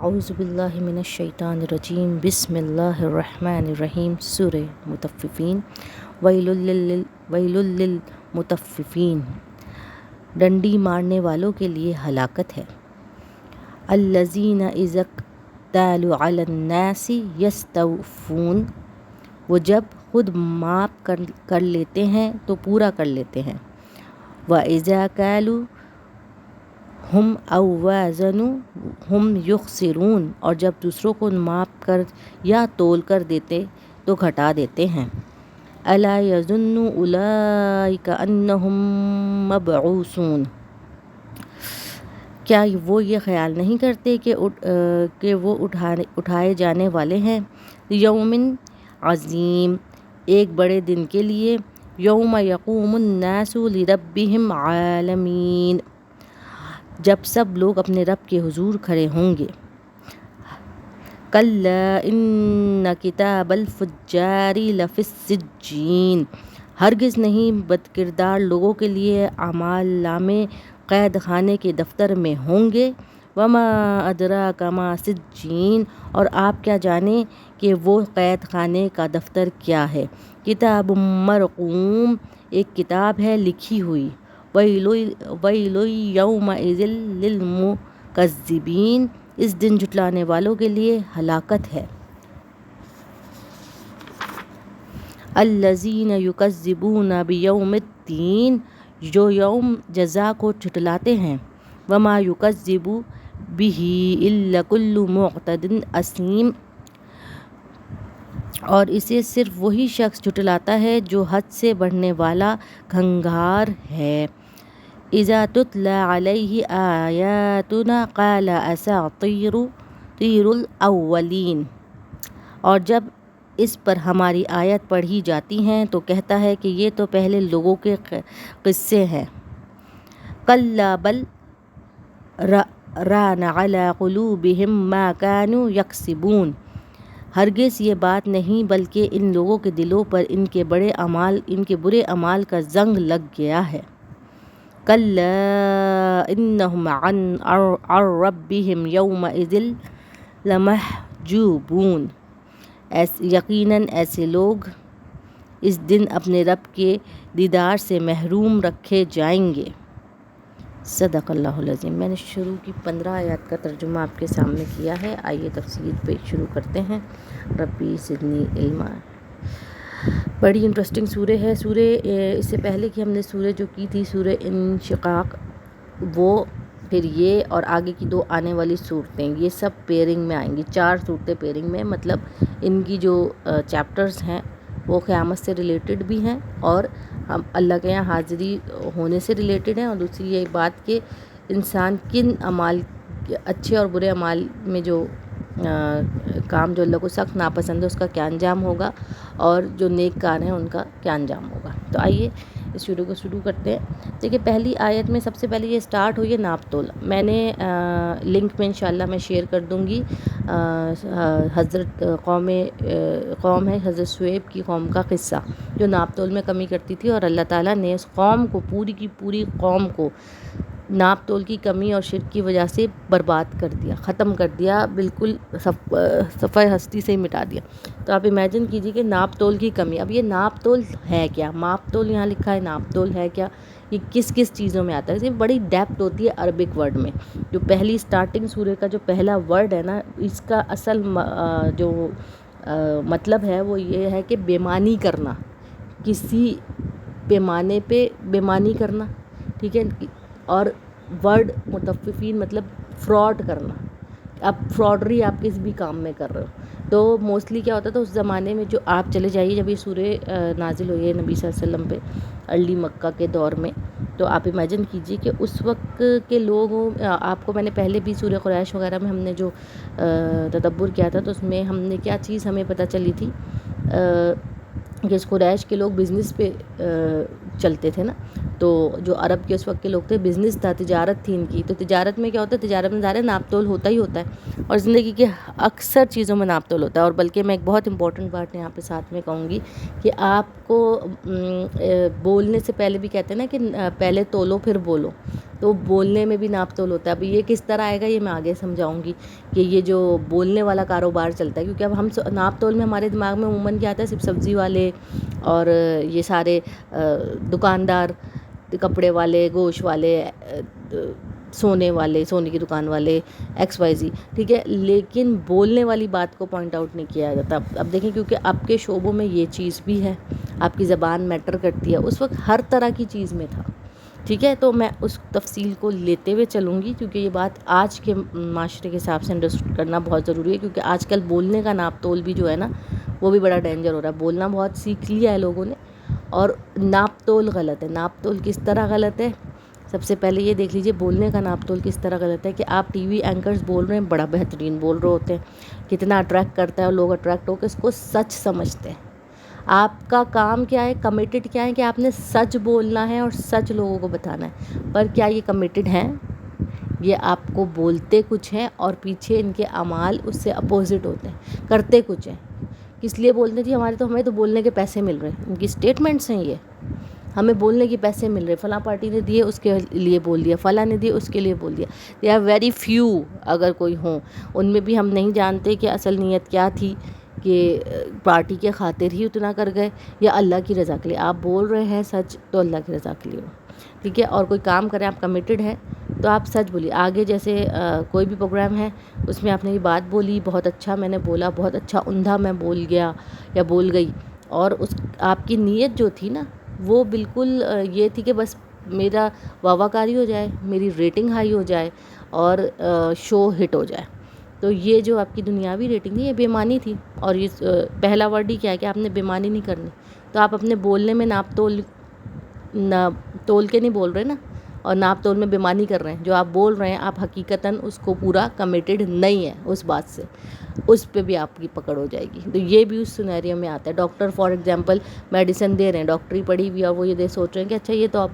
اعوذ باللہ من الشیطان الرجیم بسم اللہ الرحمن الرحیم سورہ مطففین ویل للمطففین ڈنڈی مارنے والوں کے لیے ہلاکت ہے۔ الذین اذا اکتالوا علی الناس یستوفون وہ جب خود ماپ کر لیتے ہیں تو پورا کر لیتے ہیں۔ وَإِذَا كَالُوا ہم او وزنوا ہم یخسرون اور جب دوسروں کو ماپ کر یا تول کر دیتے تو گھٹا دیتے ہیں۔ الا یظن اولئک انہم مبعوثون کیا وہ یہ خیال نہیں کرتے کہ وہ اٹھائے جانے والے ہیں یوم عظیم ایک بڑے دن کے لیے، یوم یقوم الناس لربهم عالمین جب سب لوگ اپنے رب کے حضور کھڑے ہوں گے۔ کلا ان کتاب الفجار لفی السجین ہرگز نہیں بد کردار لوگوں کے لیے اعمال نامے قید خانے کے دفتر میں ہوں گے۔ وما ادراک ما سجین اور آپ کیا جانیں کہ وہ قید خانے کا دفتر کیا ہے۔ کتاب مرقوم ایک کتاب ہے لکھی ہوئی۔ ویل یومئذ للمکذبین اس دن جھٹلانے والوں کے لیے ہلاکت ہے۔ الذین یکذبون بیوم الدین جو یوم جزا کو جھٹلاتے ہیں۔ وما یکذب بہ الا کل معتد اثیم اور اسے صرف وہی شخص جھٹلاتا ہے جو حد سے بڑھنے والا گھنگھار ہے۔ اذا تتلی علیہ آیاتنا قال اساطیر الاولین اور جب اس پر ہماری آیت پڑھی جاتی ہیں تو کہتا ہے کہ یہ تو پہلے لوگوں کے قصے ہیں۔ کلا بل ران علی قلوبہم ما کانوا یکسبون ہرگز یہ بات نہیں بلکہ ان لوگوں کے دلوں پر ان کے برے اعمال کا زنگ لگ گیا ہے۔ کلا انہم عن ربہم یومئذ لمحجوبون یقیناً ایسے لوگ اس دن اپنے رب کے دیدار سے محروم رکھے جائیں گے۔ صدق اللہ العظیم۔ میں نے شروع کی 15 آیات کا ترجمہ آپ کے سامنے کیا ہے۔ آئیے تفسیر پہ شروع کرتے ہیں۔ ربی زدنی علما بڑی انٹرسٹنگ سورہ ہے۔ سورہ اس سے پہلے کہ ہم نے سورہ جو کی تھی سورہ انشقاق وہ پھر یہ اور آگے کی 2 آنے والی صورتیں یہ سب پیئرنگ میں آئیں گی۔ 4 صورتیں پیئرنگ میں مطلب ان کی جو چیپٹرز ہیں وہ قیامت سے ریلیٹڈ بھی ہیں اور ہم اللہ کے یہاں حاضری ہونے سے ریلیٹڈ ہیں، اور دوسری یہ بات کہ انسان کن اعمال اچھے اور برے اعمال میں جو کام جو اللہ کو سخت ناپسند ہے اس کا کیا انجام ہوگا اور جو نیک کار ہیں ان کا کیا انجام ہوگا۔ تو آئیے اس شروع کو شروع کرتے ہیں۔ دیکھیے پہلی آیت میں سب سے پہلے یہ سٹارٹ ہوئی ہے ناپ تول۔ میں نے لنک میں انشاءاللہ میں شیئر کر دوں گی۔ حضرت قوم ہے حضرت شعیب کی قوم کا قصہ جو ناپ تول میں کمی کرتی تھی اور اللہ تعالیٰ نے اس قوم کو پوری کی پوری قوم کو ناپ تول کی کمی اور شرک کی وجہ سے برباد کر دیا، ختم کر دیا، بالکل صفحہ ہستی سے ہی مٹا دیا۔ تو آپ امیجن کیجیے کہ ناپ تول کی کمی۔ اب یہ ناپ تول ہے کیا؟ ماپ تول یہاں لکھا ہے، ناپ تول ہے کیا؟ یہ کس کس چیزوں میں آتا ہے؟ اس بڑی ڈیپتھ ہوتی ہے عربک ورڈ میں۔ جو پہلی سٹارٹنگ سورہ کا جو پہلا ورڈ ہے نا اس کا اصل جو مطلب ہے وہ یہ ہے کہ بےمانی کرنا، کسی پیمانے پہ بےمانی کرنا، ٹھیک ہے۔ اور ورڈ مطففین مطلب فراڈ کرنا۔ اب فراڈری آپ کس بھی کام میں کر رہے ہو تو موسٹلی کیا ہوتا تھا اس زمانے میں، جو آپ چلے جائیے جب یہ سورہ نازل ہوئی ہے نبی صلی اللہ علیہ وسلم پہ ارلی مکہ کے دور میں، تو آپ امیجن کیجئے کہ اس وقت کے لوگوں آپ کو میں نے پہلے بھی سورہ قریش وغیرہ میں ہم نے جو تدبر کیا تھا تو اس میں ہم نے کیا چیز ہمیں پتہ چلی تھی کہ اس قریش کے لوگ بزنس پہ چلتے تھے نا، تو جو عرب کے اس وقت کے لوگ تھے بزنس تھا، تجارت تھی ان کی۔ تو تجارت میں کیا ہوتا ہے؟ تجارت میں ظاہر ناپ تول ہوتا ہی ہوتا ہے اور زندگی کے اکثر چیزوں میں ناپ تول ہوتا ہے۔ اور بلکہ میں ایک بہت امپورٹنٹ بات یہاں پہ ساتھ میں کہوں گی کہ آپ کو بولنے سے پہلے بھی کہتے ہیں نا کہ پہلے تولو پھر بولو، تو بولنے میں بھی ناپ تول ہوتا ہے. اب یہ کس طرح آئے گا یہ میں آگے سمجھاؤں گی کہ یہ جو بولنے والا کاروبار چلتا ہے، کیونکہ اب ہم ناپ تول میں ہمارے دماغ میں عموماً کیا آتا ہے، صرف سبزی والے اور یہ سارے دکاندار، کپڑے والے، گوشت والے، سونے والے، سونے کی دکان والے، ایکس وائی زی، ٹھیک ہے. لیکن بولنے والی بات کو پوائنٹ آؤٹ نہیں کیا جاتا. اب دیکھیں کیونکہ آپ کے شعبوں میں یہ چیز بھی ہے، آپ کی زبان میٹر کرتی ہے. اس وقت ہر طرح کی چیز میں تھا، ٹھیک ہے. تو میں اس تفصیل کو لیتے ہوئے چلوں گی، کیونکہ یہ بات آج کے معاشرے کے حساب سے انڈرسٹینڈ کرنا بہت ضروری ہے. کیونکہ آج کل بولنے کا ناپ تول بھی جو ہے نا وہ بھی بڑا ڈینجر ہو رہا ہے. بولنا بہت سیکھ لیا ہے لوگوں نے اور ناپ تول غلط ہے. ناپ تول کس طرح غلط ہے؟ سب سے پہلے یہ دیکھ لیجئے بولنے کا ناپ تول کس طرح غلط ہے کہ آپ ٹی وی اینکرز بول رہے ہیں، بڑا بہترین بول رہے ہوتے ہیں، کتنا اٹریکٹ کرتا ہے اور لوگ اٹریکٹ ہو کے اس کو سچ سمجھتے ہیں. آپ کا کام کیا ہے، کمیٹڈ کیا ہے کہ آپ نے سچ بولنا ہے اور سچ لوگوں کو بتانا ہے. پر کیا یہ کمیٹڈ ہیں؟ یہ آپ کو بولتے کچھ ہیں اور پیچھے ان کے اعمال اس سے اپوزٹ ہوتے ہیں، کرتے کچھ ہیں. کس لیے بولتے ہیں؟ جی ہمیں تو بولنے کے پیسے مل رہے ہیں. ان کی اسٹیٹمنٹس ہیں یہ، ہمیں بولنے کے پیسے مل رہے، فلاں پارٹی نے دیے اس کے لیے بول دیا، فلاں نے دیے اس کے لیے بول دیا. دے آر ویری فیو اگر کوئی ہوں، ان میں بھی ہم نہیں جانتے کہ اصل نیت کیا تھی، کہ پارٹی کے خاطر ہی اتنا کر گئے یا اللہ کی رضا کے لیے. آپ بول رہے ہیں سچ تو اللہ کی رضا کے لیے ہو، ٹھیک ہے. اور کوئی کام کریں، آپ کمیٹڈ ہیں تو آپ سچ بولیے. آگے جیسے کوئی بھی پروگرام ہے اس میں آپ نے یہ بات بولی، بہت اچھا میں نے بولا، بہت اچھا عمدہ میں بول گیا یا بول گئی، اور اس آپ کی نیت جو تھی نا وہ بالکل یہ تھی کہ بس میرا واہ واہ کاری ہو جائے، میری ریٹنگ ہائی ہو جائے اور شو ہٹ ہو جائے. تو یہ جو آپ کی دنیاوی ریٹنگ تھی یہ بے معنی تھی. اور یہ پہلا ورڈ ہی کیا ہے کہ آپ نے بے معنی نہیں کرنی. تو آپ اپنے بولنے میں ناپ تول کے نہیں بول رہے نا، اور ناپ تول میں بے معنی کر رہے ہیں. جو آپ بول رہے ہیں آپ حقیقتاً اس کو پورا کمیٹڈ نہیں ہے اس بات سے، اس پہ بھی آپ کی پکڑ ہو جائے گی. تو یہ بھی اس سینیریو میں آتا ہے. ڈاکٹر فار ایگزامپل میڈیسن دے رہے ہیں، ڈاکٹری پڑھی ہوئی ہے، اور وہ یہ سوچ رہے ہیں کہ اچھا یہ تو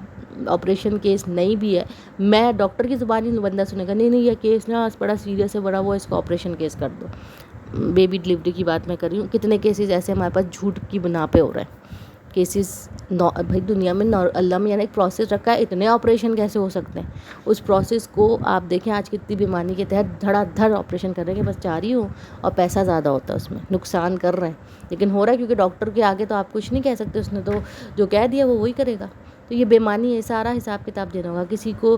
آپریشن کیس نہیں بھی ہے، میں ڈاکٹر کی زبان ہی بندہ سنے گا نہیں نہیں یہ کیس نا بڑا سیریس ہے، بڑا وہ، اس کو آپریشن کیس کر دو. بیبی ڈلیوری کی بات میں کر رہی ہوں. کتنے کیسز ایسے ہمارے پاس جھوٹ کی بنا پہ ہو رہے ہیں. کیسز بھائی دنیا میں اللہ میں یعنی ایک پروسیس رکھا ہے، اتنے آپریشن کیسے ہو سکتے ہیں؟ اس پروسیس کو آپ دیکھیں آج کتنی بیماری کے تحت دھڑا دھڑ آپریشن کر رہے ہیں کہ بس چاہ رہی ہوں، اور پیسہ زیادہ ہوتا ہے اس میں، نقصان کر رہے ہیں لیکن ہو رہا ہے کیونکہ ڈاکٹر کے آگے تو آپ کچھ نہیں کہہ سکتے، اس نے تو جو کہہ دیا وہ وہی کرے گا. تو یہ بے معنی ہے. سارا حساب کتاب دینا ہوگا. کسی کو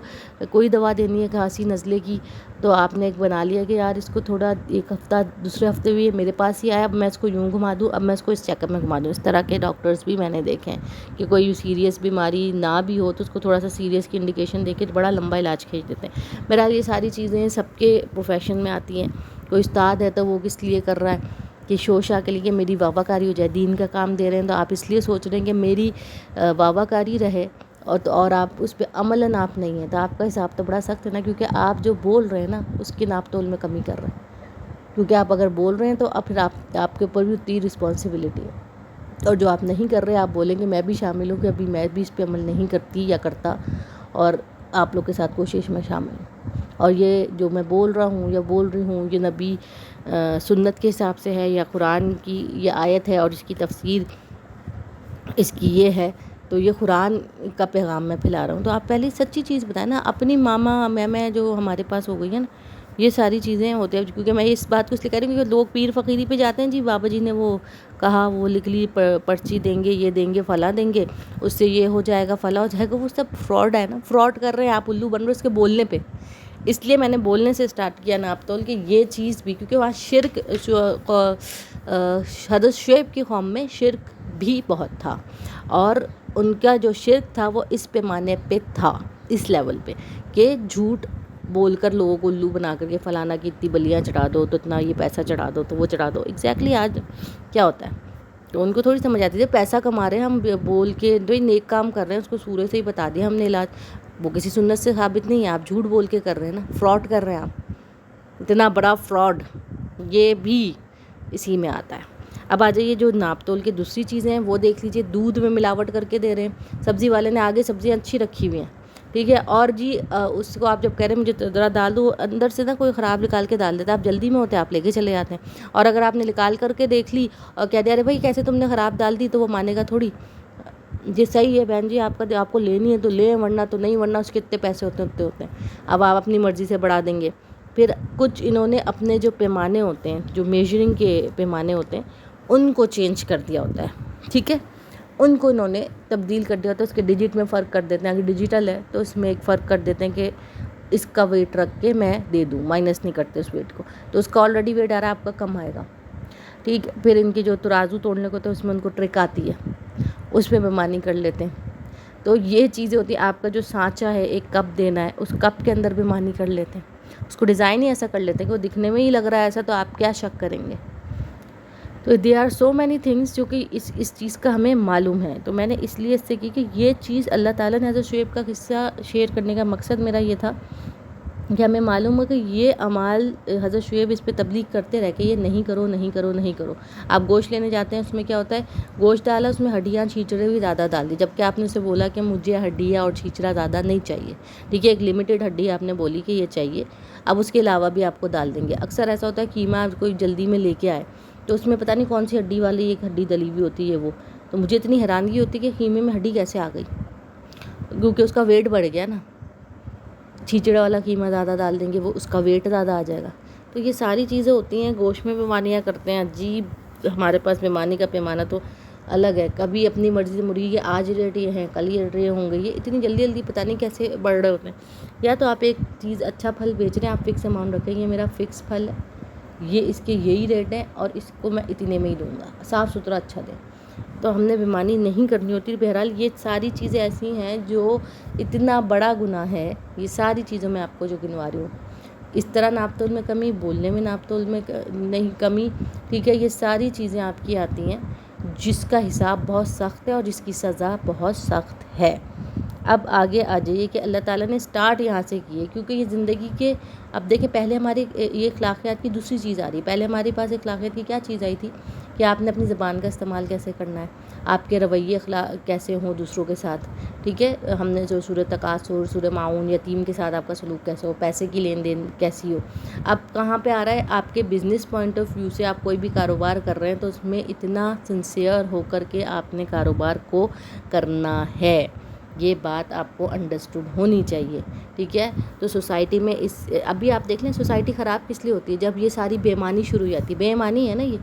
کوئی دوا دینی ہے کھانسی نزلے کی تو آپ نے ایک بنا لیا کہ یار اس کو تھوڑا ایک ہفتہ دوسرے ہفتے بھی میرے پاس ہی آیا، اب میں اس کو یوں گھما دوں، اب میں اس کو اس چیک اپ میں گھما دوں. اس طرح کے ڈاکٹرز بھی میں نے دیکھے ہیں کہ کوئی سیریس بیماری نہ بھی ہو تو اس کو تھوڑا سا سیریس کی انڈیکیشن دے کے بڑا لمبا علاج کھینچ دیتے ہیں. بہرحال یہ ساری چیزیں سب کے پروفیشن میں آتی ہیں. کوئی استاد ہے تو وہ کس لیے کر رہا ہے کہ شوشا کے لیے کہ میری واہ واہ کاری ہو جائے. دین کا کام دے رہے ہیں تو آپ اس لیے سوچ رہے ہیں کہ میری واہ واہ کاری رہے، اور آپ اس پہ عملاً آپ نہیں ہیں، تو آپ کا حساب تو بڑا سخت ہے نا، کیونکہ آپ جو بول رہے ہیں نا اس کے ناپ تول میں کمی کر رہے ہیں. کیونکہ آپ اگر بول رہے ہیں تو اب پھر آپ کے اوپر بھی اتنی رسپانسبلٹی ہے. اور جو آپ نہیں کر رہے آپ بولیں گے میں بھی شامل ہوں کہ ابھی میں بھی اس پہ عمل نہیں کرتی یا کرتا، اور آپ لوگ کے ساتھ کوشش میں شامل ہوں. اور یہ جو میں بول رہا ہوں یا بول رہی ہوں یہ نبی سنت کے حساب سے ہے یا قرآن کی یہ آیت ہے اور اس کی تفسیر اس کی یہ ہے، تو یہ قرآن کا پیغام میں پھیلا رہا ہوں. تو آپ پہلے سچی چیز بتائیں نا. اپنی ماما میں جو ہمارے پاس ہو گئی ہیں نا یہ ساری چیزیں ہوتی ہیں. کیونکہ میں اس بات کو اس لیے کہہ رہی ہوں کیونکہ لوگ پیر فقیری پہ جاتے ہیں، جی بابا جی نے وہ کہا، وہ لکھ لی، پرچی دیں گے، یہ دیں گے، فلاں دیں گے، اس سے یہ ہو جائے گا، فلاں ہو جائے گا. وہ سب فراڈ ہے نا، فراڈ کر رہے ہیں آپ، الو بن رہے اس کے بولنے پہ. اس لیے میں نے بولنے سے سٹارٹ کیا ناپ تول کہ یہ چیز بھی، کیونکہ وہاں شرک حضرت شعیب کی قوم میں شرک بھی بہت تھا، اور ان کا جو شرک تھا وہ اس پیمانے پہ تھا، اس لیول پہ کہ جھوٹ بول کر لوگوں کو الو بنا کر کے فلانا کی اتنی بلیاں چڑھا دو تو اتنا یہ پیسہ چڑھا دو تو وہ چڑھا دو. ایگزیکٹلی آج کیا ہوتا ہے تو ان کو تھوڑی سمجھ آتی ہے پیسہ کما رہے ہیں ہم بول کے، جو نیک کام کر رہے ہیں اس کو سورے سے ہی بتا دیا ہم نے علاج، وہ کسی سنت سے ثابت نہیں ہے، آپ جھوٹ بول کے کر رہے ہیں نا، فراڈ کر رہے ہیں آپ، اتنا بڑا فراڈ. یہ بھی اسی میں آتا ہے. اب آ جائیے جو ناپ تول کی دوسری چیزیں ہیں وہ دیکھ لیجئے. دودھ میں ملاوٹ کر کے دے رہے ہیں، سبزی والے نے آگے سبزیاں اچھی رکھی ہوئی ہیں، ٹھیک ہے، اور جی اس کو آپ جب کہہ رہے ہیں مجھے ذرا ڈال دو، اندر سے نا کوئی خراب نکال کے ڈال دیتا ہے. آپ جلدی میں ہوتے ہیں آپ لے کے چلے جاتے ہیں، اور اگر آپ نے نکال کر کے دیکھ لی اور کہہ دیا ارے بھائی کیسے تم نے خراب ڈال دی، تو وہ مانے گا تھوڑی. یہ صحیح ہے بہن جی، آپ کو لینی ہے تو لیں، ورنہ تو نہیں، ورنہ اس کے اتنے پیسے ہوتے ہیں، اب آپ اپنی مرضی سے بڑھا دیں گے۔ پھر کچھ انہوں نے اپنے جو پیمانے ہوتے ہیں، جو میجرنگ کے پیمانے ہوتے ہیں، ان کو چینج کر دیا ہوتا ہے، ٹھیک ہے، ان کو انہوں نے تبدیل کر دیا ہوتا ہے، اس کے ڈیجٹ میں فرق کر دیتے ہیں، اگر ڈیجیٹل ہے تو اس میں ایک فرق کر دیتے ہیں کہ اس کا ویٹ رکھ کے میں دے دوں، مائنس نہیں کرتے اس ویٹ کو، تو اس کا آلریڈی ویٹ آ رہا ہے، آپ کا کم آئے گا، ٹھیک ہے۔ پھر ان کی جو ترازو توڑنے کو تو اس میں ان کو ٹرک آتی ہے، اس میں بےمانی کر لیتے ہیں، تو یہ چیزیں ہوتی ہیں۔ آپ کا جو سانچہ ہے، ایک کپ دینا ہے، اس کپ کے اندر بےمانی کر لیتے ہیں، اس کو ڈیزائن ہی ایسا کر لیتے ہیں کہ وہ دکھنے میں ہی لگ رہا ہے ایسا، تو آپ کیا شک کریں گے؟ تو they are so many things جو کہ اس چیز کا ہمیں معلوم ہے۔ تو میں نے اس لیے اس سے کی کہ یہ چیز اللہ تعالیٰ نے حضرت شعیب کا قصہ شیئر کرنے کا مقصد میرا یہ تھا کہ ہمیں معلوم ہو کہ یہ اعمال حضرت شعیب اس پہ تبلیغ کرتے رہ کہ یہ نہیں کرو نہیں کرو نہیں کرو۔ آپ گوشت لینے جاتے ہیں، اس میں کیا ہوتا ہے، گوشت ڈالا، اس میں ہڈیاں چھیچڑے بھی زیادہ ڈال دی، جبکہ آپ نے اسے بولا کہ مجھے ہڈیاں اور چھیچڑا زیادہ نہیں چاہیے، ٹھیک ہے، ایک لمیٹڈ ہڈی آپ نے بولی کہ یہ چاہیے، اب اس کے علاوہ بھی آپ کو ڈال دیں گے۔ اکثر ایسا ہوتا ہے قیمہ کوئی جلدی میں لے کے آئے تو اس میں پتہ نہیں کون سی ہڈی والی ایک ہڈی دلی ہوئی ہوتی ہے، وہ تو مجھے اتنی حیرانگی ہوتی کہ قیمے میں ہڈی کیسے آ گئی، کیونکہ اس کا ویٹ بڑھ گیا نا، چھیچڑا والا قیمہ زیادہ ڈال دیں گے، وہ اس کا ویٹ زیادہ آ جائے گا۔ تو یہ ساری چیزیں ہوتی ہیں، گوشت میں بےمانیاں کرتے ہیں، عجیب، ہمارے پاس بےمانی کا پیمانہ تو الگ ہے، کبھی اپنی مرضی سے مرغی کے آج ریٹ یہ ہیں، کل یہ ریٹ ہوں گے، یہ اتنی جلدی جلدی پتہ نہیں کیسے بڑھ رہے ہوتے ہیں۔ یا تو آپ ایک چیز اچھا پھل بیچ رہے ہیں، آپ فکس اماؤنٹ رکھیں، یہ میرا فکس پھل ہے، یہ اس کے یہی ریٹ ہیں اور اس کو میں اتنے میں ہی دوں گا، صاف ستھرا اچھا دیں، تو ہم نے بےمانی نہیں کرنی ہوتی۔ بہرحال یہ ساری چیزیں ایسی ہیں جو اتنا بڑا گناہ ہے، یہ ساری چیزوں میں آپ کو جو گنوا رہی ہوں، اس طرح ناپ تول میں کمی، بولنے میں ناپ تول میں نہیں کمی، ٹھیک ہے، یہ ساری چیزیں آپ کی آتی ہیں جس کا حساب بہت سخت ہے اور جس کی سزا بہت سخت ہے۔ اب آگے آ جائیے کہ اللہ تعالیٰ نے سٹارٹ یہاں سے کی ہے، کیونکہ یہ زندگی کے، اب دیکھیں پہلے ہماری یہ اخلاقیات کی دوسری چیز آ رہی ہے، پہلے ہمارے پاس اخلاقیات کی کیا چیز آئی تھی کہ آپ نے اپنی زبان کا استعمال کیسے کرنا ہے، آپ کے رویے اخلاق کیسے ہوں دوسروں کے ساتھ، ٹھیک ہے، ہم نے جو سورہ تکاثر، سورہ معاون، یتیم کے ساتھ آپ کا سلوک کیسے ہو، پیسے کی لین دین کیسی ہو۔ اب کہاں پہ آ رہا ہے، آپ کے بزنس پوائنٹ آف ویو سے آپ کوئی بھی کاروبار کر رہے ہیں تو اس میں اتنا سنسیئر ہو کر کے آپ نے کاروبار کو کرنا ہے، یہ بات آپ کو انڈرسٹوڈ ہونی چاہیے، ٹھیک ہے۔ تو سوسائٹی میں ابھی آپ دیکھ لیں سوسائٹی خراب کس لیے ہوتی ہے، جب یہ ساری بے ایمانی شروع ہو جاتی ہے، بے ایمانی ہے نا، یہ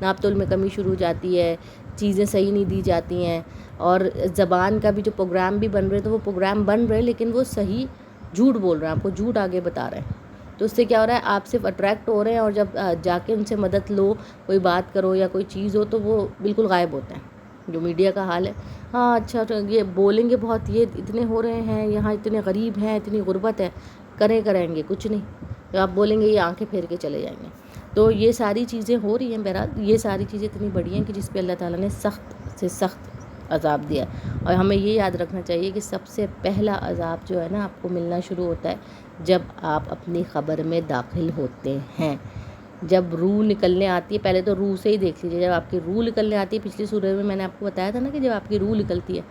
ناپ تول میں کمی شروع ہو جاتی ہے، چیزیں صحیح نہیں دی جاتی ہیں، اور زبان کا بھی جو پروگرام بھی بن رہے تو وہ پروگرام بن رہے لیکن وہ صحیح جھوٹ بول رہے ہیں، آپ کو جھوٹ آگے بتا رہے ہیں، تو اس سے کیا ہو رہا ہے، آپ صرف اٹریکٹ ہو رہے ہیں، اور جب جا کے ان سے مدد لو، کوئی بات کرو یا کوئی چیز ہو تو وہ بالکل غائب ہوتے ہیں، جو میڈیا کا حال ہے۔ ہاں اچھا یہ بولیں گے بہت، یہ اتنے ہو رہے ہیں یہاں، اتنے غریب ہیں، اتنی غربت ہے، کریں گے کچھ نہیں، جب آپ بولیں گے یہ آنکھیں پھیر کے چلے جائیں گے۔ تو یہ ساری چیزیں ہو رہی ہیں، بہرحال یہ ساری چیزیں اتنی بڑی ہیں کہ جس پہ اللہ تعالیٰ نے سخت سے سخت عذاب دیا، اور ہمیں یہ یاد رکھنا چاہیے کہ سب سے پہلا عذاب جو ہے نا آپ کو ملنا شروع ہوتا ہے جب آپ اپنی قبر میں داخل ہوتے ہیں، جب روح نکلنے آتی ہے، پہلے تو روح سے ہی دیکھ لیجیے، جب آپ کی روح نکلنے آتی ہے، پچھلی سورہ میں نے آپ کو بتایا تھا نا کہ جب آپ کی روح نکلتی ہے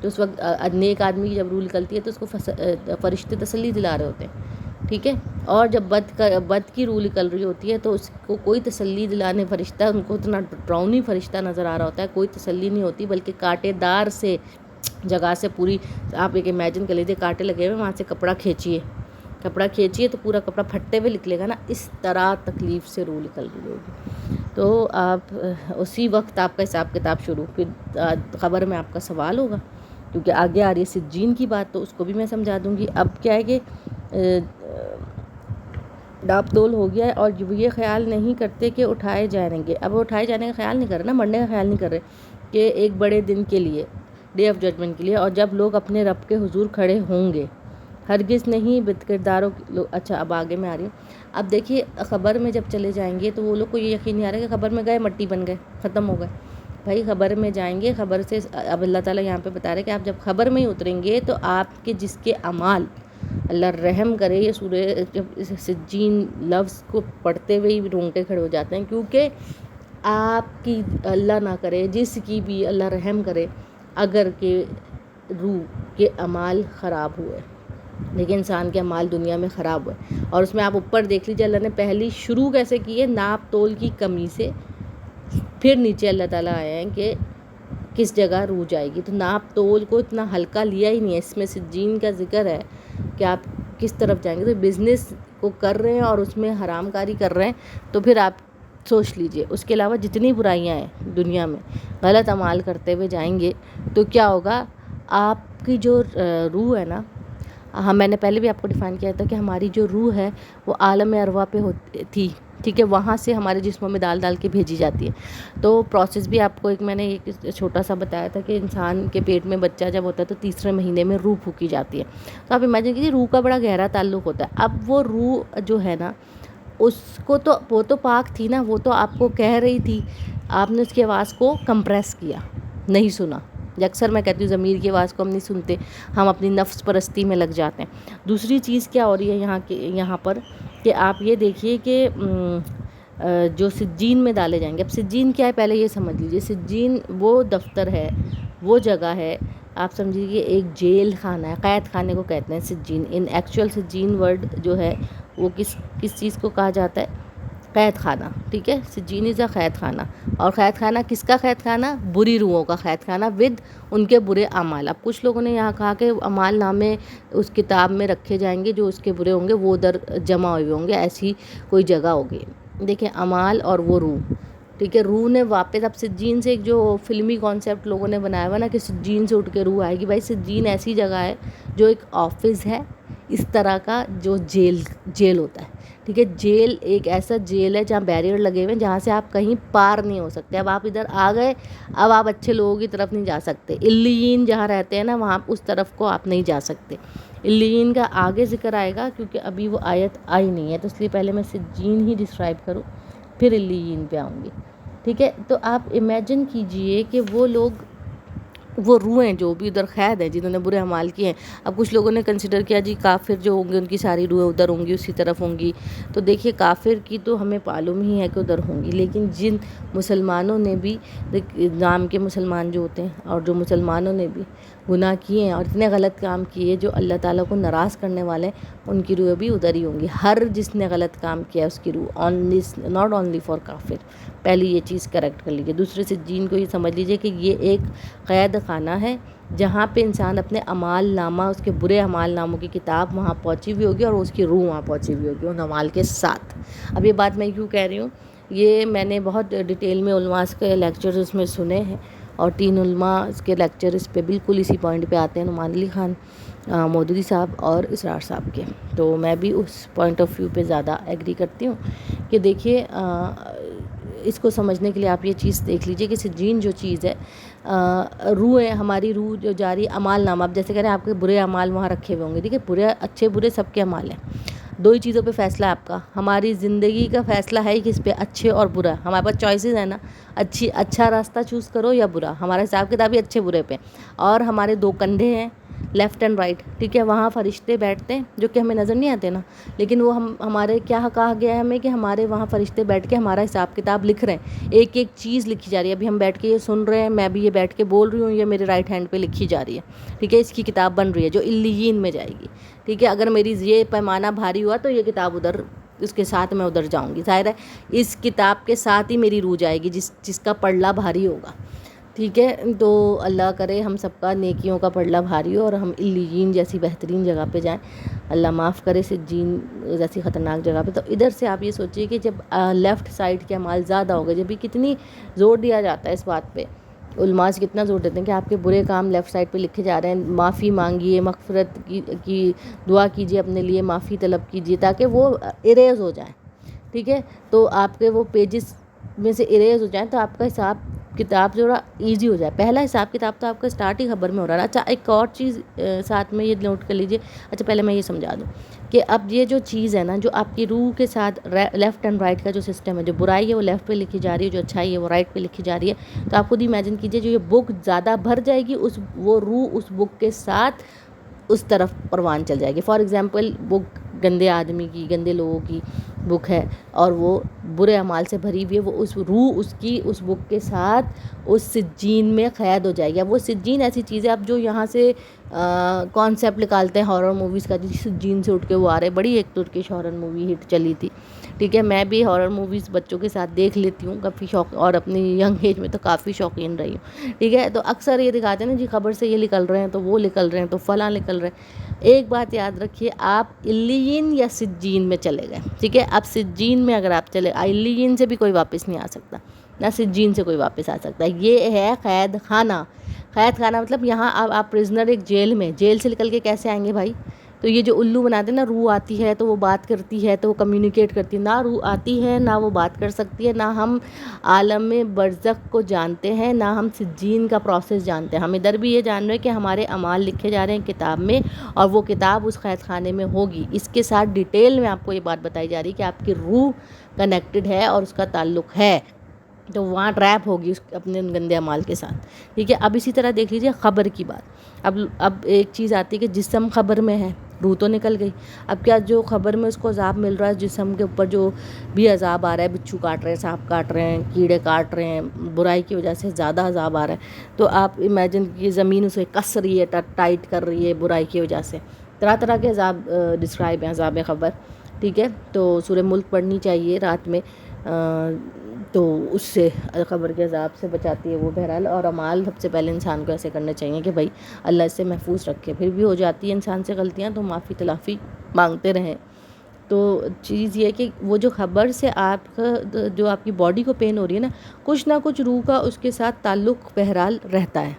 تو اس وقت نیک آدمی کی جب روح نکلتی ہے تو اس کو فرشتے تسلی دلا رہے ہوتے ہیں، ٹھیک ہے، اور جب بد کی روح نکل رہی ہوتی ہے تو اس کو کوئی تسلی دلانے فرشتہ، ان کو اتنا ڈراؤنی فرشتہ نظر آ رہا ہوتا ہے، کوئی تسلی نہیں ہوتی بلکہ کانٹے دار سے جگہ سے پوری، آپ ایک امیجن کر لیجیے کانٹے لگے ہوئے، وہاں سے کپڑا کھینچیے تو پورا کپڑا پھٹتے ہوئے نکلے گا نا، اس طرح تکلیف سے روح نکل رہی ہوگی، تو آپ اسی وقت آپ کا حساب کتاب شروع، پھر خبر میں آپ کا سوال ہوگا، کیونکہ آگے آ رہی ہے سجین کی بات، تو اس کو بھی میں سمجھا دوں گی۔ اب کیا ہے کہ ڈاپ تول ہو گیا ہے اور یہ خیال نہیں کرتے کہ اٹھائے جائیں گے، اب وہ اٹھائے جانے کا خیال نہیں کر رہے نا، مرنے کا خیال نہیں کر رہے کہ ایک بڑے دن کے لیے، ڈے آف ججمنٹ کے لیے، اور جب لوگ اپنے رب کے حضور کھڑے ہوں گے، ہرگز نہیں بد کرداروں اچھا اب آگے میں آ رہی ہوں۔ اب دیکھیے قبر میں جب چلے جائیں گے تو وہ لوگ کو یہ یقین نہیں آ رہا کہ قبر میں گئے مٹی بن گئے ختم ہو گئے، بھائی قبر میں جائیں گے، قبر سے اب اللہ تعالیٰ یہاں پہ بتا رہے کہ آپ جب قبر میں ہی اتریں گے تو آپ کے جس کے اعمال، اللہ رحم کرے، یہ سورہ جب سجین لفظ کو پڑھتے ہوئے ہی رونگٹے کھڑے ہو جاتے ہیں، کیونکہ آپ کی اللہ نہ کرے، جس کی بھی اللہ رحم کرے، اگر کہ روح کے اعمال خراب ہوئے، لیکن انسان کے اعمال دنیا میں خراب ہوئے، اور اس میں آپ اوپر دیکھ لیجیے اللہ نے پہلی شروع کیسے کی ہے، ناپ تول کی کمی سے، پھر نیچے اللہ تعالیٰ آئے ہیں کہ کس جگہ روح جائے گی. تو ناپ تول کو اتنا ہلکا لیا ہی نہیں ہے. اس میں سجین کا ذکر ہے کہ آپ کس طرف جائیں گے. تو بزنس کو کر رہے ہیں اور اس میں حرام کاری کر رہے ہیں تو پھر آپ سوچ لیجئے. اس کے علاوہ جتنی برائیاں ہیں دنیا میں غلط اعمال کرتے ہوئے جائیں گے تو کیا ہوگا. آپ کی جو روح ہے نا، میں نے پہلے بھی آپ کو ڈیفائن کیا تھا کہ ہماری جو روح ہے وہ عالم ارواح پہ تھی، ٹھیک ہے، وہاں سے ہمارے جسموں میں ڈال کے بھیجی جاتی ہے. تو پروسیس بھی آپ کو میں نے ایک چھوٹا سا بتایا تھا کہ انسان کے پیٹ میں بچہ جب ہوتا ہے تو تیسرے مہینے میں روح پھونکی جاتی ہے. تو آپ امیجن کیجیے روح کا بڑا گہرا تعلق ہوتا ہے. اب وہ روح جو ہے نا اس کو تو وہ تو پاک تھی نا، وہ تو آپ کو کہہ رہی تھی، آپ نے اس کی آواز کو کمپریس کیا، نہیں سنا. اکثر میں کہتی ہوں ضمیر کی آواز کو ہم نہیں سنتے، ہم اپنی نفس پرستی میں لگ جاتے ہیں. دوسری چیز کیا ہو رہی ہے یہاں پر کہ آپ یہ دیکھیے کہ جو سجین میں ڈالے جائیں گے. اب سجین کیا ہے پہلے یہ سمجھ لیجیے. سجین وہ دفتر ہے، وہ جگہ ہے، آپ سمجھیے کہ ایک جیل خانہ ہے، قید خانے کو کہتے ہیں سجین. ان ایکچوئل سجین ورڈ جو ہے وہ کس چیز کو کہا جاتا ہے؟ قید خانہ، ٹھیک ہے. سجین از اے قید خانہ. اور قید خانہ کس کا قید خانہ؟ بری روحوں کا قید خانہ ود ان کے برے اعمال. اب کچھ لوگوں نے یہاں کہا کہ اعمال نامے اس کتاب میں رکھے جائیں گے، جو اس کے برے ہوں گے وہ ادھر جمع ہوئے ہوں گے، ایسی کوئی جگہ ہوگی. دیکھیں اعمال اور وہ روح، ٹھیک ہے. روح نے واپس اب سجین سے ایک جو فلمی کانسیپٹ لوگوں نے بنایا ہوا نا کہ سجین سے اٹھ کے روح آئے گی. بھائی سجین ایسی جگہ ہے جو ایک آفس ہے اس طرح کا، جو جیل ہوتا ہے، ٹھیک ہے. جیل ایک ایسا جیل ہے جہاں بیریئر لگے ہوئے ہیں، جہاں سے آپ کہیں پار نہیں ہو سکتے. اب آپ ادھر آ گئے، اب آپ اچھے لوگوں کی طرف نہیں جا سکتے. علیین جہاں رہتے ہیں نا وہاں اس طرف کو آپ نہیں جا سکتے. علیین کا آگے ذکر آئے گا کیونکہ ابھی وہ آیت آئی نہیں ہے، تو اس لیے پہلے میں سجین ہی ڈسکرائب کروں پھر علیین پہ آؤں گی، ٹھیک ہے. تو آپ امیجن کیجئے کہ وہ لوگ، وہ روحیں جو بھی ادھر قید ہیں جنہوں نے برے اعمال کیے ہیں. اب کچھ لوگوں نے کنسیڈر کیا جی کافر جو ہوں گے ان کی ساری روحیں ادھر ہوں گی، اسی طرف ہوں گی. تو دیکھیے کافر کی تو ہمیں معلوم ہی ہے کہ ادھر ہوں گی، لیکن جن مسلمانوں نے بھی نام کے مسلمان جو ہوتے ہیں اور جو مسلمانوں نے بھی گناہ کیے ہیں اور اتنے غلط کام کیے جو اللہ تعالیٰ کو ناراض کرنے والے ہیں، ان کی روح بھی ادھر ہی ہوں گی. ہر جس نے غلط کام کیا اس کی روح ناٹ اونلی فار کافر. پہلی یہ چیز کریکٹ کر لیجیے. دوسرے سجین کو یہ سمجھ لیجیے کہ یہ ایک قید خانہ ہے جہاں پہ انسان اپنے اعمال نامہ، اس کے برے اعمال ناموں کی کتاب وہاں پہنچی ہوئی ہوگی اور اس کی روح وہاں پہنچی ہوئی ہوگی ان اعمال کے ساتھ. اب یہ بات میں کیوں کہہ رہی ہوں؟ یہ میں نے بہت ڈیٹیل میں علماء کے لیکچرز اس میں سنے ہیں اور 3 علماء اس کے لیکچر اس پہ بالکل اسی پوائنٹ پہ آتے ہیں، نعمان علی خان مودودی صاحب اور اسرار صاحب کے. تو میں بھی اس پوائنٹ آف ویو پہ زیادہ ایگری کرتی ہوں کہ دیکھیے اس کو سمجھنے کے لیے آپ یہ چیز دیکھ لیجئے کہ سجین جو چیز ہے، روح ہے، ہماری روح جو جاری اعمال نامہ. اب جیسے کہہ رہے ہیں آپ کے برے اعمال وہاں رکھے ہوئے ہوں گے، دیکھیے برے اچھے برے سب کے اعمال ہیں. 2 ہی چیزوں پہ فیصلہ ہے آپ کا. ہماری زندگی کا فیصلہ ہے کس پہ؟ اچھے اور برا. ہمارے پاس چوائسیز ہیں نا، اچھا راستہ چوز کرو یا برا. ہمارا حساب کتاب ہی اچھے برے پہ. اور ہمارے 2 کندھے ہیں، لیفٹ اینڈ رائٹ، ٹھیک ہے. وہاں فرشتے بیٹھتے ہیں جو کہ ہمیں نظر نہیں آتے نا، لیکن وہ ہمارے کیا کہا گیا ہے ہمیں کہ ہمارے وہاں فرشتے بیٹھ کے ہمارا حساب کتاب لکھ رہے ہیں. ایک ایک چیز لکھی جا رہی ہے. ابھی ہم بیٹھ کے یہ سن رہے ہیں، میں بھی یہ بیٹھ کے بول رہی ہوں، یہ میرے رائٹ ہینڈ پہ لکھی جا رہی ہے، ٹھیک ہے. اس کی کتاب بن رہی ہے جو علیین میں جائے گی، ٹھیک ہے. اگر میری یہ پیمانہ بھاری ہوا تو یہ کتاب ادھر، اس کے ساتھ میں ادھر جاؤں گی. ظاہر ہے اس کتاب کے ساتھ ہی میری روح جائے گی جس کا پلڑا بھاری ہوگا، ٹھیک ہے. تو اللہ کرے ہم سب کا نیکیوں کا پلڑا بھاری ہو اور ہم علیین جیسی بہترین جگہ پہ جائیں. اللہ معاف کرے سجین جیسی خطرناک جگہ پہ. تو ادھر سے آپ یہ سوچیے کہ جب لیفٹ سائڈ کے اعمال زیادہ ہو گئے، جب بھی کتنی زور دیا جاتا ہے اس بات پہ، علماء سے کتنا زور دیتے ہیں کہ آپ کے برے کام لیفٹ سائڈ پہ لکھے جا رہے ہیں، معافی مانگیے، مغفرت کی دعا کیجیے، اپنے لیے معافی طلب کیجیے تاکہ وہ اریز ہو جائیں، ٹھیک ہے. تو آپ کے وہ پیجز میں سے اریز ہو جائیں تو آپ کا حساب کتاب جو ایزی ہو جائے. پہلا حساب کتاب تو آپ کا اسٹارٹ ہی خبر میں ہو رہا ہے. اچھا ایک اور چیز ساتھ میں یہ نوٹ کر لیجئے. اچھا پہلے میں یہ سمجھا دوں کہ اب یہ جو چیز ہے نا، جو آپ کی روح کے ساتھ لیفٹ اینڈ رائٹ کا جو سسٹم ہے، جو برائی ہے وہ لیفٹ پہ لکھی جا رہی ہے، جو اچھائی ہے وہ رائٹ پہ لکھی جا رہی ہے. تو آپ خود امیجن کیجئے جو یہ بک زیادہ بھر جائے گی، وہ روح اس بک کے ساتھ اس طرف پروان چل جائے گی. فار ایگزامپل بک گندے آدمی کی، گندے لوگوں کی بک ہے اور وہ برے اعمال سے بھری ہوئی ہے، وہ اس روح اس کی اس بک کے ساتھ اس سجین میں قید ہو جائے گی. اب وہ سجین ایسی چیز ہے، اب جو یہاں سے کانسیپٹ نکالتے ہیں ہارر موویز کا، جس سجین سے اٹھ کے وہ آ رہے. بڑی ایک ترکش ہارر مووی ہٹ چلی تھی، ٹھیک ہے، میں بھی ہارر موویز بچوں کے ساتھ دیکھ لیتی ہوں کافی شوق، اور اپنی ینگ ایج میں تو کافی شوقین رہی ہوں، ٹھیک ہے۔ تو اکثر یہ دکھاتے ہیں نا جی قبر سے یہ نکل رہے ہیں تو وہ نکل رہے ہیں تو فلاں نکل رہے ہیں۔ ایک بات یاد رکھیے، آپ علیین یا سجین میں چلے گئے، ٹھیک ہے، اب سجین میں اگر آپ چلے، علیین سے بھی کوئی واپس نہیں آ سکتا، نہ سجین سے کوئی واپس آ سکتا ہے۔ یہ ہے قید خانہ۔ قید خانہ مطلب یہاں اب آپ پرزنر ایک جیل میں، جیل سے نکل کے کیسے آئیں گے بھائی؟ تو یہ جو الو بناتے ہیں نا، روح آتی ہے تو وہ بات کرتی ہے تو وہ کمیونیکیٹ کرتی ہے، نہ روح آتی ہے نہ وہ بات کر سکتی ہے، نہ ہم عالم برزخ کو جانتے ہیں، نہ ہم سجین کا پروسیس جانتے ہیں۔ ہم ادھر بھی یہ جان رہے ہیں کہ ہمارے اعمال لکھے جا رہے ہیں کتاب میں، اور وہ کتاب اس قید خانے میں ہوگی۔ اس کے ساتھ ڈیٹیل میں آپ کو یہ بات بتائی جا رہی ہے کہ آپ کی روح کنیکٹڈ ہے اور اس کا تعلق ہے، تو وہاں ٹریپ ہوگی اس اپنے گندے اعمال کے ساتھ، ٹھیک ہے۔ اب اسی طرح دیکھ لیجیے خبر کی بات۔ اب ایک چیز آتی ہے کہ جسم خبر میں ہے، روح تو نکل گئی، اب کیا جو خبر میں اس کو عذاب مل رہا ہے، جسم کے اوپر جو بھی عذاب آ رہا ہے، بچھو کاٹ رہے ہیں، سانپ کاٹ رہے ہیں، کیڑے کاٹ رہے ہیں، برائی کی وجہ سے زیادہ عذاب آ رہا ہے، تو آپ امیجن کیجیے زمین اسے کس رہی ہے، ٹائٹ کر رہی ہے برائی کی وجہ سے۔ طرح طرح کے عذاب ڈسکرائب ہیں عذاب خبر، ٹھیک ہے۔ تو سورہ ملک پڑھنی چاہیے رات میں، تو اس سے خبر کے عذاب سے بچاتی ہے وہ بہرحال۔ اور اعمال سب سے پہلے انسان کو ایسے کرنے چاہیے کہ بھائی اللہ اس سے محفوظ رکھے، پھر بھی ہو جاتی ہے انسان سے غلطیاں تو معافی تلافی مانگتے رہیں۔ تو چیز یہ ہے کہ وہ جو خبر سے آپ کا جو آپ کی باڈی کو پین ہو رہی ہے نا، کچھ نہ کچھ روح کا اس کے ساتھ تعلق بہرحال رہتا ہے۔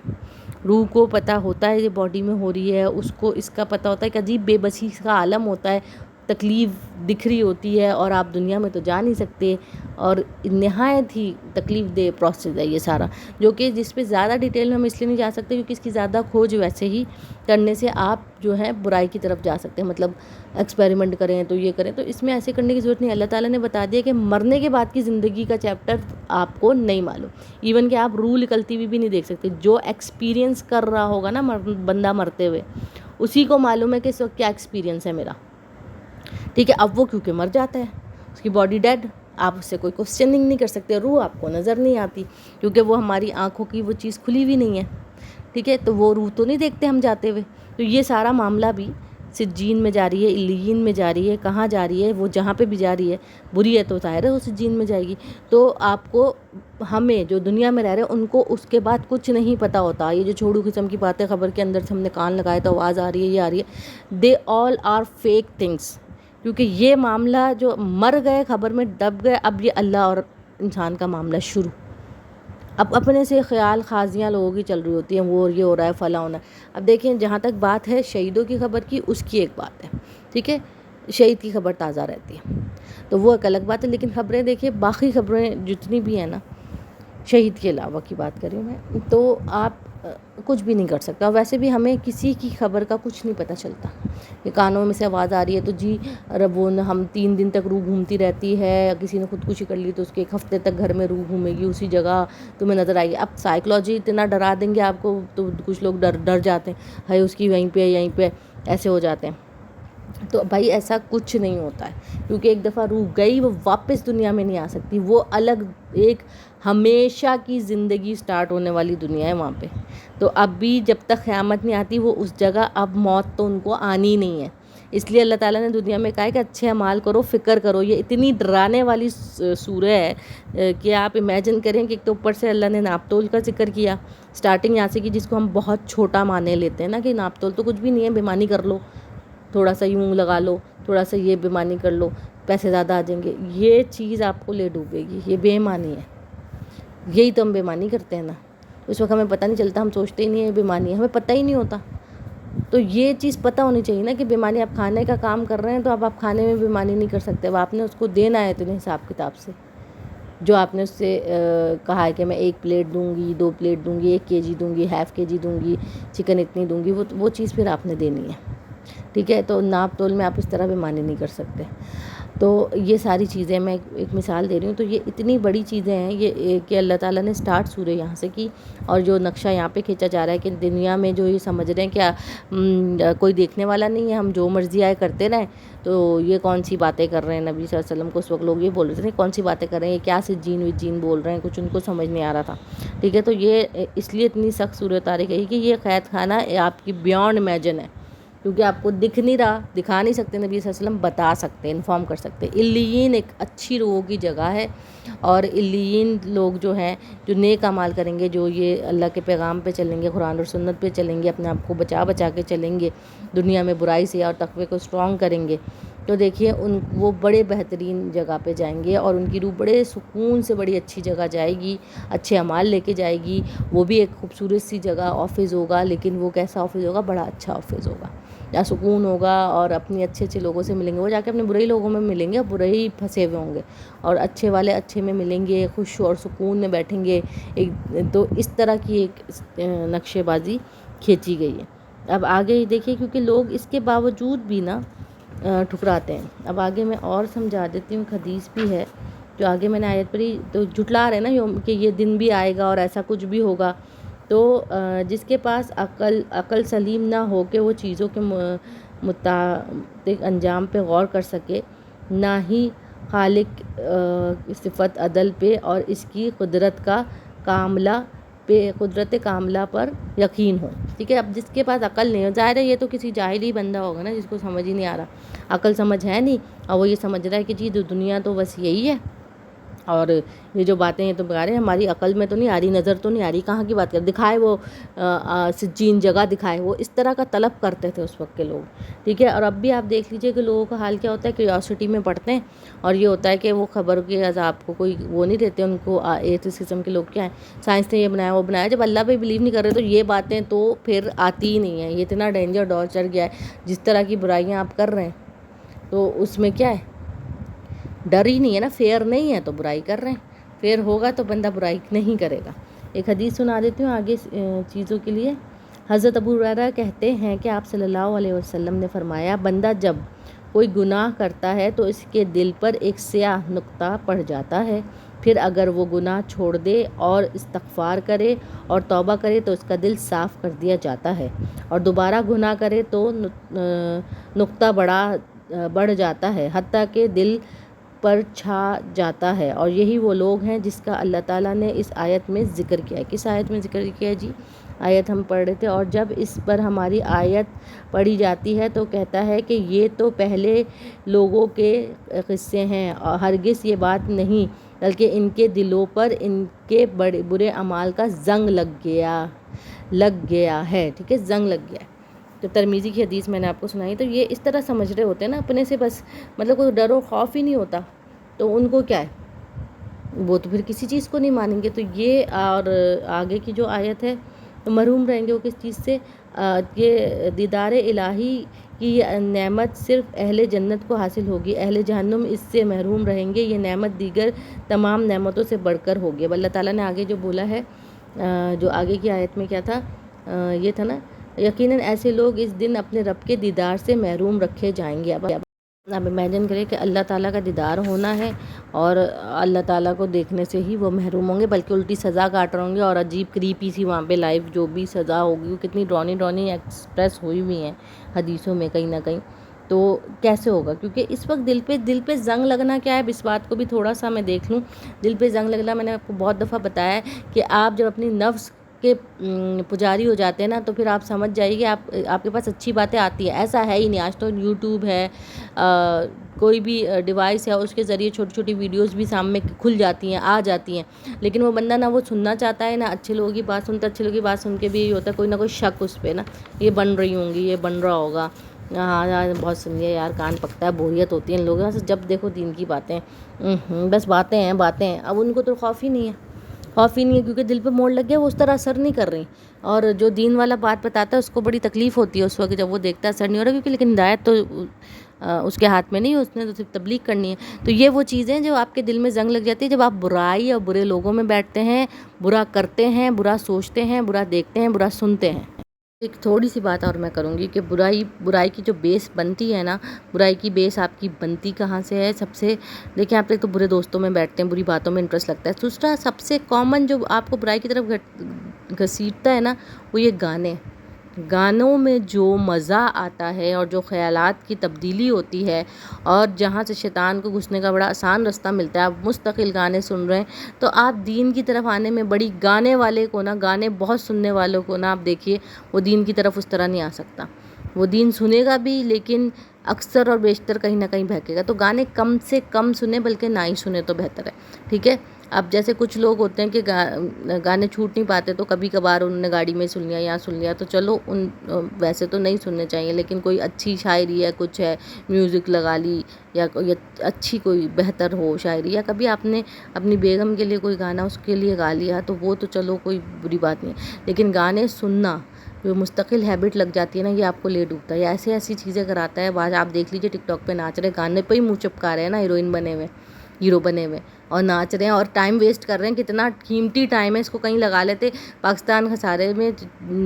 روح کو پتہ ہوتا ہے یہ باڈی میں ہو رہی ہے، اس کو اس کا پتہ ہوتا ہے کہ عجیب بے بسی کا عالم ہوتا ہے، تکلیف دکھ رہی ہوتی ہے اور آپ دنیا میں تو جا نہیں سکتے، اور نہایت ہی تکلیف دہ پروسیس ہے یہ سارا، جو کہ جس پہ زیادہ ڈیٹیل میں ہم اس لیے نہیں جا سکتے کیونکہ اس کی زیادہ کھوج ویسے ہی کرنے سے آپ جو ہے برائی کی طرف جا سکتے ہیں، مطلب ایکسپیریمنٹ کریں تو یہ کریں، تو اس میں ایسے کرنے کی ضرورت نہیں۔ اللہ تعالیٰ نے بتا دیا کہ مرنے کے بعد کی زندگی کا چیپٹر آپ کو نہیں معلوم، ایون کہ آپ روح نکلتی ہوئی بھی نہیں دیکھ سکتے۔ جو ایکسپیرینس کر رہا ہوگا نا بندہ مرتے ہوئے، اسی کو معلوم ہے کہ اس وقت کیا ایکسپیرینس ہے میرا، ٹھیک ہے۔ اب وہ کیونکہ مر جاتا ہے، اس کی باڈی ڈیڈ، آپ اس سے کوئی کوسچننگ نہیں کر سکتے، روح آپ کو نظر نہیں آتی کیونکہ وہ ہماری آنکھوں کی وہ چیز کھلی ہوئی نہیں ہے، ٹھیک ہے، تو وہ روح تو نہیں دیکھتے ہم جاتے ہوئے۔ تو یہ سارا معاملہ بھی سجین میں جاری ہے، علیین میں جاری ہے، کہاں جاری ہے، وہ جہاں پہ بھی جاری ہے بری ہے تو ظاہر ہے وہ سجین میں جائے گی۔ تو آپ کو، ہمیں جو دنیا میں رہ رہے ہیں ان کو اس کے بعد کچھ نہیں پتہ ہوتا، یہ جو چھوڑو قسم کی باتیں خبر کے اندر سے ہم نے کان لگائے تو آواز آ رہی ہے، یہ آ رہی ہے، دے آل آر فیک تھنگس، کیونکہ یہ معاملہ جو مر گئے خبر میں دب گئے، اب یہ اللہ اور انسان کا معاملہ شروع۔ اب اپنے سے خیال خازیاں لوگوں کی چل رہی ہوتی ہیں، وہ یہ ہو رہا ہے فلاں ہونا ہے۔ اب دیکھیں جہاں تک بات ہے شہیدوں کی خبر کی، اس کی ایک بات ہے، ٹھیک ہے، شہید کی خبر تازہ رہتی ہے تو وہ ایک الگ بات ہے، لیکن خبریں دیکھیے باقی خبریں جتنی بھی ہیں نا، شہید کے علاوہ کی بات کر رہی ہوں میں، تو آپ کچھ بھی نہیں کر سکتا، ویسے بھی ہمیں کسی کی خبر کا کچھ نہیں پتہ چلتا، کہ کانوں میں سے آواز آ رہی ہے تو جی رب ہم 3 دن تک روح گھومتی رہتی ہے، کسی نے خودکشی کر لی تو اس کے 1 ہفتے تک گھر میں روح گھومے گی اسی جگہ تمہیں نظر آئے گی۔ اب سائیکلوجی اتنا ڈرا دیں گے آپ کو تو کچھ لوگ ڈر جاتے ہیں، ہائے اس کی وہیں پہ یہیں پہ ایسے ہو جاتے ہیں۔ تو بھائی ایسا کچھ نہیں ہوتا ہے، کیونکہ ایک دفعہ روح گئی وہ واپس دنیا میں نہیں آ سکتی، وہ الگ ایک ہمیشہ کی زندگی سٹارٹ ہونے والی دنیا ہے وہاں پہ۔ تو اب بھی جب تک قیامت نہیں آتی وہ اس جگہ اب موت تو ان کو آنی نہیں ہے، اس لیے اللہ تعالیٰ نے دنیا میں کہا ہے کہ اچھے اعمال کرو، فکر کرو۔ یہ اتنی ڈرانے والی سورہ ہے کہ آپ امیجن کریں کہ ایک تو اوپر سے اللہ نے ناپ تول کا ذکر کیا، سٹارٹنگ یہاں سے کی جس کو ہم بہت چھوٹا مانے لیتے ہیں نا، کہ ناپ تول تو کچھ بھی نہیں ہے، بےمانی کر لو، تھوڑا سا یوں لگا لو، تھوڑا سا یہ بےمانی کر لو، پیسے زیادہ آ جائیں گے، یہ چیز آپ کو لے ڈوبے گی، یہ بے ایمانی ہے، یہی تو ہم بےمانی کرتے ہیں نا، اس وقت ہمیں پتہ نہیں چلتا، ہم سوچتے ہی نہیں ہے بےمانی ہے، ہمیں پتہ ہی نہیں ہوتا۔ تو یہ چیز پتہ ہونی چاہیے نا کہ بےمانی، آپ کھانے کا کام کر رہے ہیں تو اب آپ کھانے میں بےمانی نہیں کر سکتے، اب آپ نے اس کو دینا ہے اتنے حساب کتاب سے، جو آپ نے اس سے کہا ہے کہ میں 1 پلیٹ دوں گی، 2 پلیٹ دوں گی، 1 kg دوں گی، ½ kg دوں گی، چکن اتنی دوں گی، وہ چیز پھر آپ نے دینی ہے، ٹھیک ہے۔ تو ناپ تول میں آپ اس طرح بےمانی نہیں کر سکتے۔ تو یہ ساری چیزیں میں ایک مثال دے رہی ہوں، تو یہ اتنی بڑی چیزیں ہیں یہ کہ اللہ تعالیٰ نے سٹارٹ سورہ یہاں سے کی، اور جو نقشہ یہاں پہ کھینچا جا رہا ہے کہ دنیا میں جو یہ سمجھ رہے ہیں کہ کوئی دیکھنے والا نہیں ہے، ہم جو مرضی آئے کرتے رہیں، تو یہ کون سی باتیں کر رہے ہیں نبی صلی اللہ علیہ وسلم کو اس وقت لوگ یہ بول رہے تھے کون سی باتیں کر رہے ہیں، یہ کیا سجین وجین بول رہے ہیں، کچھ ان کو سمجھ نہیں آ رہا تھا، ٹھیک ہے۔ تو یہ اس لیے اتنی سخت سورہ اتاری گئی کہ یہ قید خانہ آپ کی بیانڈ امیجن ہے، کیونکہ آپ کو دکھ نہیں رہا، دکھا نہیں سکتے، نبی صلی اللہ علیہ وسلم بتا سکتے، انفارم کر سکتے۔ علیین ایک اچھی روحوں کی جگہ ہے، اور علیین لوگ جو ہیں جو نیک اعمال کریں گے، جو یہ اللہ کے پیغام پہ چلیں گے، قرآن اور سنت پہ چلیں گے، اپنے آپ کو بچا بچا کے چلیں گے، دنیا میں برائی سے اور تقوی کو اسٹرانگ کریں گے، تو دیکھیے وہ بڑے بہترین جگہ پہ جائیں گے، اور ان کی روح بڑے سکون سے بڑی اچھی جگہ جائے گی، اچھے اعمال لے کے جائے گی۔ وہ بھی ایک خوبصورت سی جگہ آفس ہوگا، لیکن وہ کیسا آفس ہوگا؟ بڑا اچھا آفس ہوگا، یا سکون ہوگا، اور اپنے اچھے اچھے لوگوں سے ملیں گے۔ وہ جا کے اپنے برے لوگوں میں ملیں گے، برے ہی پھنسے ہوئے ہوں گے، اور اچھے والے اچھے میں ملیں گے، خوش اور سکون میں بیٹھیں گے۔ تو اس طرح کی ایک نقشے بازی کھینچی گئی ہے۔ اب آگے دیکھیے، کیونکہ لوگ اس کے باوجود بھی نا ٹھکراتے ہیں۔ اب آگے میں اور سمجھا دیتی ہوں، ایک حدیث بھی ہے جو آگے میں نے آیت پڑھی، تو جھٹلا رہے نا کہ یہ دن بھی آئے گا اور ایسا کچھ بھی ہوگا۔ تو جس کے پاس عقل سلیم نہ ہو کہ وہ چیزوں کے متعلق انجام پہ غور کر سکے، نہ ہی خالق صفت عدل پہ اور اس کی قدرت کاملہ پر یقین ہو، ٹھیک ہے۔ اب جس کے پاس عقل نہیں ہو، ظاہر ہے یہ تو کسی جاہلی بندہ ہوگا نا، جس کو سمجھ ہی نہیں آ رہا، عقل سمجھ ہے نہیں، اور وہ یہ سمجھ رہا ہے کہ جی دنیا تو بس یہی ہے، اور یہ جو باتیں یہ تو بتا رہے ہیں ہماری عقل میں تو نہیں آ رہی، نظر تو نہیں آ رہی، کہاں کی بات کر دکھائے وہ سجین جگہ دکھائے، وہ اس طرح کا طلب کرتے تھے اس وقت کے لوگ، ٹھیک ہے۔ اور اب بھی آپ دیکھ لیجئے کہ لوگوں کا حال کیا ہوتا ہے، کیوریوسٹی میں پڑھتے ہیں، اور یہ ہوتا ہے کہ وہ خبر کے عذاب کو کوئی وہ نہیں دیتے، ان کو اس قسم کے لوگ کیا ہیں، سائنس نے یہ بنایا وہ بنایا، جب اللہ پہ بلیو نہیں کر رہے تو یہ باتیں تو پھر آتی ہی نہیں ہیں۔ یہ اتنا ڈینجر دور چڑھ گیا ہے، جس طرح کی برائیاں آپ کر رہے ہیں تو اس میں کیا ہے، ڈر ہی نہیں ہے نا، فیئر نہیں ہے تو برائی کر رہے ہیں، فیئر ہوگا تو بندہ برائی نہیں کرے گا۔ ایک حدیث سنا دیتی ہوں آگے چیزوں کے لیے۔ حضرت ابو ہریرہ کہتے ہیں کہ آپ صلی اللہ علیہ وسلم نے فرمایا، بندہ جب کوئی گناہ کرتا ہے تو اس کے دل پر ایک سیاہ نقطہ پڑ جاتا ہے، پھر اگر وہ گناہ چھوڑ دے اور استغفار کرے اور توبہ کرے تو اس کا دل صاف کر دیا جاتا ہے، اور دوبارہ گناہ کرے تو نقطہ بڑھ جاتا ہے، حتیٰ کہ دل پر چھا جاتا ہے۔ اور یہی وہ لوگ ہیں جس کا اللہ تعالیٰ نے اس آیت میں ذکر کیا ہے۔ کس آیت میں ذکر کیا ہے جی؟ آیت ہم پڑھ رہے تھے، اور جب اس پر ہماری آیت پڑھی جاتی ہے تو کہتا ہے کہ یہ تو پہلے لوگوں کے قصے ہیں، اور ہرگز یہ بات نہیں، بلکہ ان کے دلوں پر ان کے برے اعمال کا زنگ لگ گیا ہے، ٹھیک ہے، زنگ لگ گیا ہے۔ تو ترمذی کی حدیث میں نے آپ کو سنائی، تو یہ اس طرح سمجھ رہے ہوتے ہیں نا اپنے سے، بس مطلب کوئی ڈر و خوف ہی نہیں ہوتا، تو ان کو کیا ہے، وہ تو پھر کسی چیز کو نہیں مانیں گے۔ تو یہ اور آگے کی جو آیت ہے، تو محروم رہیں گے وہ کس چیز سے؟ یہ دیدار الہی کی یہ نعمت صرف اہل جنت کو حاصل ہوگی، اہل جہنم اس سے محروم رہیں گے، یہ نعمت دیگر تمام نعمتوں سے بڑھ کر ہوگی۔ اب اللہ تعالیٰ نے آگے جو بولا ہے، جو آگے کی آیت میں کیا تھا، یہ تھا نا، یقیناً ایسے لوگ اس دن اپنے رب کے دیدار سے محروم رکھے جائیں گے۔ اب امیجن کریں کہ اللہ تعالیٰ کا دیدار ہونا ہے، اور اللہ تعالیٰ کو دیکھنے سے ہی وہ محروم ہوں گے، بلکہ الٹی سزا کاٹ رہے ہوں گے، اور عجیب کریپی سی وہاں پہ لائف جو بھی سزا ہوگی وہ کتنی ڈرونی ایکسپریس ہوئی ہوئی ہیں حدیثوں میں کہیں نہ کہیں۔ تو کیسے ہوگا؟ کیونکہ اس وقت دل پہ زنگ لگنا کیا ہے، اب اس بات کو بھی تھوڑا سا میں دیکھ لوں۔ دل پہ زنگ لگنا، میں نے آپ کو بہت دفعہ بتایا ہے کہ آپ جب اپنی نفس کے پجاری ہو جاتے ہیں نا، تو پھر آپ سمجھ جائیے کہ آپ کے پاس اچھی باتیں آتی ہیں، ایسا ہے ہی نہیں۔ آج تو یوٹیوب ہے، کوئی بھی ڈیوائس ہے، اس کے ذریعے چھوٹی چھوٹی ویڈیوز بھی سامنے کھل جاتی ہیں، آ جاتی ہیں، لیکن وہ بندہ نہ وہ سننا چاہتا ہے، نہ اچھے لوگوں کی بات سنتا۔ اچھے لوگوں کی بات سن کے بھی یہ ہوتا ہے کوئی نہ کوئی شک اس پہ نا، یہ بن رہی ہوں گی، یہ بن رہا ہوگا، ہاں بہت سنیے یار، کان پکتا ہے، بوریت ہوتی ہے ان لوگوں سے، جب دیکھو دین کی باتیں، بس باتیں ہیں باتیں ہیں۔ اب ان کو تو خوف ہی نہیں ہے، کیونکہ دل پہ موڑ لگ گیا، وہ اس طرح اثر نہیں کر رہی، اور جو دین والا بات بتاتا ہے اس کو بڑی تکلیف ہوتی ہے اس وقت جب وہ دیکھتا ہے اثر نہیں ہو رہا، کیونکہ لیکن ہدایت تو اس کے ہاتھ میں نہیں، اس نے تو صرف تبلیغ کرنی ہے۔ تو یہ وہ چیزیں جو آپ کے دل میں زنگ لگ جاتی ہے جب آپ برائی اور برے لوگوں میں بیٹھتے ہیں، برا کرتے ہیں، برا سوچتے ہیں، برا دیکھتے ہیں، برا سنتے ہیں۔ ایک تھوڑی سی بات اور میں کروں گی کہ برائی کی جو بیس بنتی ہے نا، برائی کی بیس آپ کی بنتی کہاں سے ہے؟ سب سے دیکھیں، آپ ایک تو برے دوستوں میں بیٹھتے ہیں، بری باتوں میں انٹرسٹ لگتا ہے۔ دوسرا سب سے کامن جو آپ کو برائی کی طرف گھسیٹتا ہے نا، وہ یہ گانوں میں جو مزہ آتا ہے، اور جو خیالات کی تبدیلی ہوتی ہے، اور جہاں سے شیطان کو گھسنے کا بڑا آسان رستہ ملتا ہے۔ آپ مستقل گانے سن رہے ہیں تو آپ دین کی طرف آنے میں بڑی، گانے والے کو نا، گانے بہت سننے والوں کو نا، آپ دیکھیے وہ دین کی طرف اس طرح نہیں آ سکتا، وہ دین سنے گا بھی لیکن اکثر اور بیشتر کہیں نہ کہیں بہکے گا. تو گانے کم سے کم سنیں، بلکہ نہ ہی سنیں تو بہتر ہے. ٹھیک ہے. اب جیسے کچھ لوگ ہوتے ہیں کہ گانے چھوٹ نہیں پاتے، تو کبھی کبھار انہوں نے گاڑی میں سن لیا یا سن لیا، تو چلو ویسے تو نہیں سننے چاہیے، لیکن کوئی اچھی شاعری ہے، کچھ ہے، میوزک لگا لی، یا کوئی اچھی کوئی بہتر ہو شاعری، یا کبھی آپ نے اپنی بیگم کے لیے کوئی گانا اس کے لیے گا لیا، تو وہ تو چلو کوئی بری بات نہیں ہے. لیکن گانے سننا جو مستقل ہیبٹ لگ جاتی ہے نا، یہ آپ کو لے ڈوبتا ہے. یا ایسی چیزیں کراتا ہے. بعض آپ دیکھ لیجئے ٹک ٹاک پہ ناچ رہے، گانے پہ ہی منہ چپکا رہے ہیں نا، ہیروئن بنے ہوئے، ہیرو بنے ہوئے، اور ناچ رہے ہیں اور ٹائم ویسٹ کر رہے ہیں. کتنا قیمتی ٹائم ہے، اس کو کہیں لگا لیتے. پاکستان خسارے میں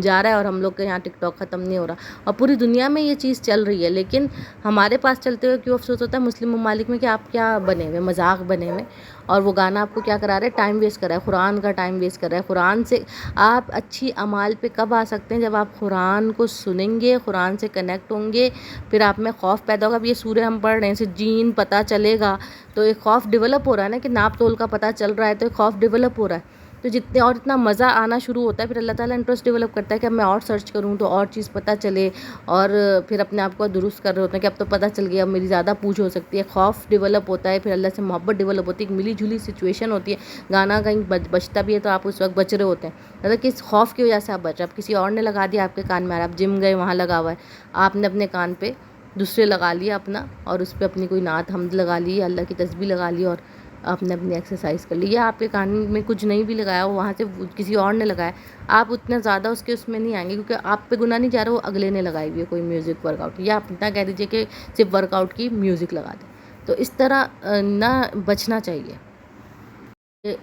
جا رہا ہے اور ہم لوگ کے یہاں ٹک ٹاک ختم نہیں ہو رہا. اور پوری دنیا میں یہ چیز چل رہی ہے، لیکن ہمارے پاس چلتے ہوئے کیوں افسوس ہوتا ہے مسلم ممالک میں کہ آپ کیا بنے ہوئے، مذاق بنے ہوئے. اور وہ گانا آپ کو کیا کرا رہا ہے، ٹائم ویسٹ کر رہا ہے، قرآن کا ٹائم ویسٹ کر رہا ہے. قرآن سے آپ اچھی اعمال پہ کب آ سکتے ہیں؟ جب آپ قرآن کو سنیں گے، قرآن سے کنیکٹ ہوں گے، پھر آپ میں خوف پیدا ہوگا. اب یہ سورہ ہم پڑھ رہے ہیں، جین پتہ چلے گا تو ایک خوف ڈیولپ ہو رہا ہے نا، کہ ناپ تول کا پتہ چل رہا ہے تو ایک خوف ڈیولپ ہو رہا ہے. تو جتنے اور اتنا مزہ آنا شروع ہوتا ہے، پھر اللہ تعالیٰ انٹرسٹ ڈیولپ کرتا ہے کہ اب میں اور سرچ کروں تو اور چیز پتہ چلے، اور پھر اپنے آپ کو درست کر رہے ہوتے ہیں کہ اب تو پتہ چل گیا، اب میری زیادہ پوچھ ہو سکتی ہے. خوف ڈیولپ ہوتا ہے، پھر اللہ سے محبت ڈیولپ ہوتی ہے، ایک ملی جلی سچویشن ہوتی ہے. گانا کہیں بجتا بھی ہے تو آپ اس وقت بچ رہے ہوتے ہیں، مطلب کس خوف کی وجہ سے آپ بچ رہے. اب کسی اور نے لگا دیا آپ کے کان میں، آپ جم گئے وہاں لگا ہوا ہے، آپ نے اپنے کان پہ دوسرے لگا لیا اپنا، اور اس پہ اپنی کوئی نعت حمد لگا لی، یا اللہ کی تسبیح لگا لی، اور آپ نے اپنی ایکسرسائز کر لی. یا آپ کے کان میں کچھ نہیں بھی لگایا ہو، وہاں سے کسی اور نے لگایا، آپ اتنا زیادہ اس میں نہیں آئیں گے، کیونکہ آپ پہ گناہ نہیں جا رہا، وہ اگلے نے لگائی ہوئی ہے کوئی میوزک ورک آؤٹ. یا آپ اتنا کہہ دیجیے کہ صرف ورک آؤٹ کی میوزک لگا دیں. تو اس طرح نہ بچنا چاہیے.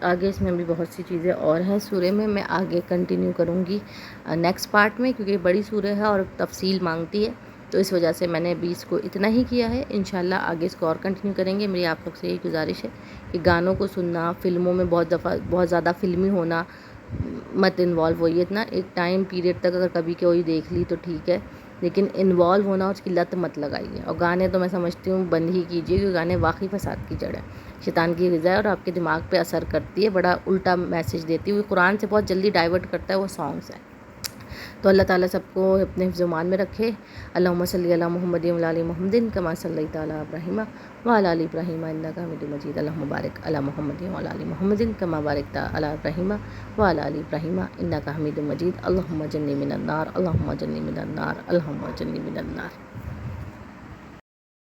آگے اس میں بھی بہت سی چیزیں اور ہیں سورہ میں آگے کنٹینیو کروں گی نیکسٹ پارٹ میں، کیونکہ بڑی سورہ ہے اور تفصیل مانگتی ہے، تو اس وجہ سے میں نے ابھی اس کو اتنا ہی کیا ہے. انشاءاللہ آگے اس کو اور کنٹینیو کریں گے. میری آپ لوگ سے یہی گزارش ہے کہ گانوں کو سننا، فلموں میں بہت زیادہ فلمی ہونا مت انوالو ہوئیے اتنا. ایک ٹائم پیریڈ تک اگر کبھی کوئی دیکھ لی تو ٹھیک ہے، لیکن انوالو ہونا اور اس کی لت مت لگائیے. اور گانے تو میں سمجھتی ہوں بند ہی کیجیے، کیونکہ گانے واقعی فساد کی جڑ ہے، شیطان کی غذا ہے، اور آپ کے دماغ پہ اثر کرتی ہے، بڑا الٹا میسج دیتی ہے. قرآن سے بہت جلدی ڈائیورٹ کرتا ہے وہ سانگس ہیں. تو اللہ تعالیٰ سب کو اپنے حفظ و امان میں رکھے. اللہم صلی علی محمد وعلی آل محمد کما صلیت علی ابراہیم وعلی آل ابراہیم انک حمید مجید. اللہم بارک علی محمد وعلی آل محمد کما بارکت علی ابراہیم وعلی آل ابراہیم انک حمید مجید. اللہم اجرنی من النار، اللہم اجرنی من النار، اللہم اجرنی من النار.